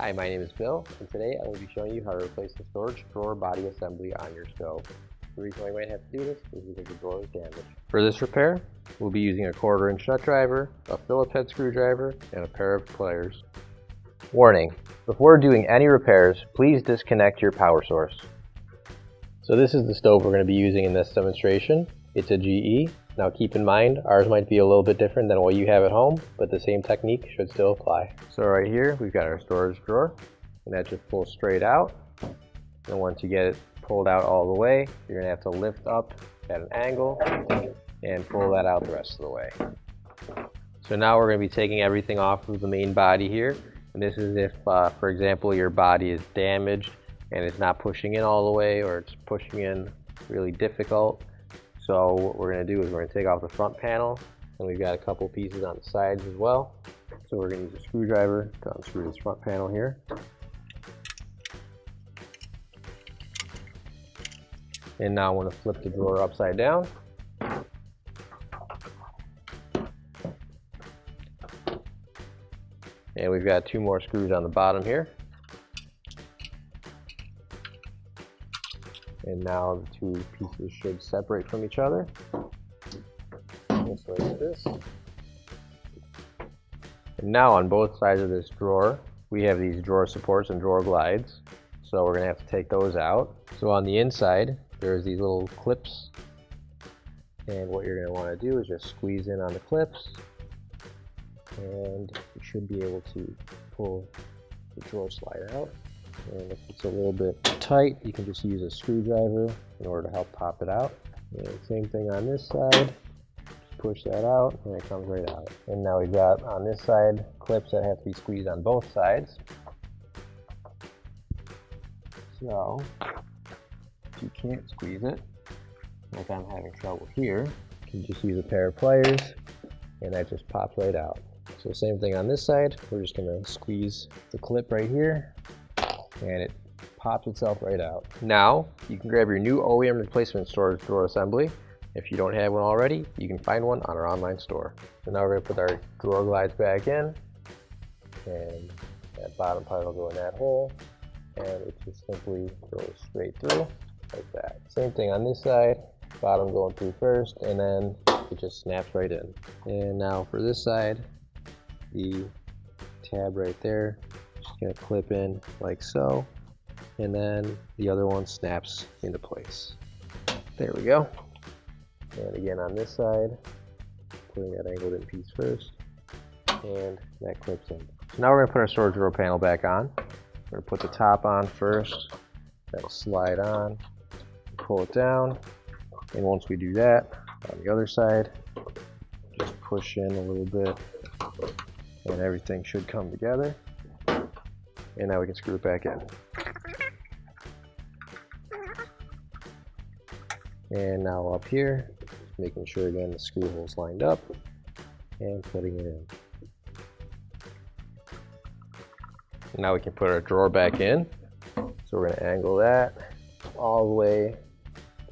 Hi, my name is Bill, and today I will be showing you how to replace the storage drawer body assembly on your stove. The reason why you might have to do this is because the drawer is damaged. For this repair, we'll be using a 1/4" nut driver, a Phillips head screwdriver, and a pair of pliers. Warning: before doing any repairs, please disconnect your power source. So this is the stove we're going to be using in this demonstration. It's a GE. Now keep in mind, ours might be a little bit different than what you have at home, but the same technique should still apply. So right here, we've got our storage drawer, and that just pulls straight out. And once you get it pulled out all the way, you're going to have to lift up at an angle and pull that out the rest of the way. So now we're going to be taking everything off of the main body here. And this is if, for example, your body is damaged and it's not pushing in all the way, or it's pushing in really difficult. So what we're going to do is we're going to take off the front panel, and we've got a couple pieces on the sides as well. So we're going to use a screwdriver to unscrew this front panel here. And now I'm going to flip the drawer upside down. And we've got 2 more screws on the bottom here. And now the 2 pieces should separate from each other, just like this. And now on both sides of this drawer, we have these drawer supports and drawer glides. So we're going to have to take those out. So on the inside, there's these little clips. And what you're going to want to do is just squeeze in on the clips. And you should be able to pull the drawer slide out. And if it's a little bit tight, you can just use a screwdriver in order to help pop it out. And same thing on this side. Just push that out and it comes right out. And now we've got on this side clips that have to be squeezed on both sides. So if you can't squeeze it, like I'm having trouble here, you can just use a pair of pliers and that just pops right out. So same thing on this side. We're just going to squeeze the clip right here, and it pops itself right out. Now, you can grab your new OEM replacement storage drawer assembly. If you don't have one already, you can find one on our online store. So now we're going to put our drawer glides back in, and that bottom part will go in that hole, and it just simply goes straight through, like that. Same thing on this side, bottom going through first, and then it just snaps right in. And now for this side, the tab right there, just going to clip in like so, and then the other one snaps into place. There we go. And again on this side, putting that angled in piece first, and that clips in. So now we're going to put our storage drawer panel back on. We're going to put the top on first, that'll slide on, pull it down, and once we do that, on the other side, just push in a little bit, and everything should come together. And now we can screw it back in. And now up here, making sure again the screw hole's lined up and putting it in. And now we can put our drawer back in. So we're going to angle that all the way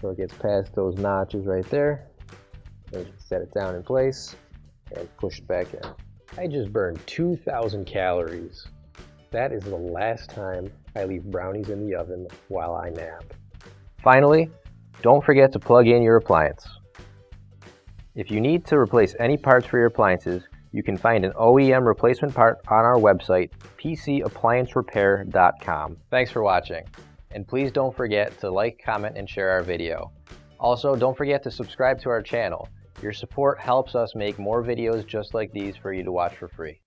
so it gets past those notches right there. And you can set it down in place and push it back in. I just burned 2,000 calories. That is the last time I leave brownies in the oven while I nap. Finally, don't forget to plug in your appliance. If you need to replace any parts for your appliances, you can find an OEM replacement part on our website, PCApplianceRepair.com. Thanks for watching, and please don't forget to like, comment, and share our video. Also, don't forget to subscribe to our channel. Your support helps us make more videos just like these for you to watch for free.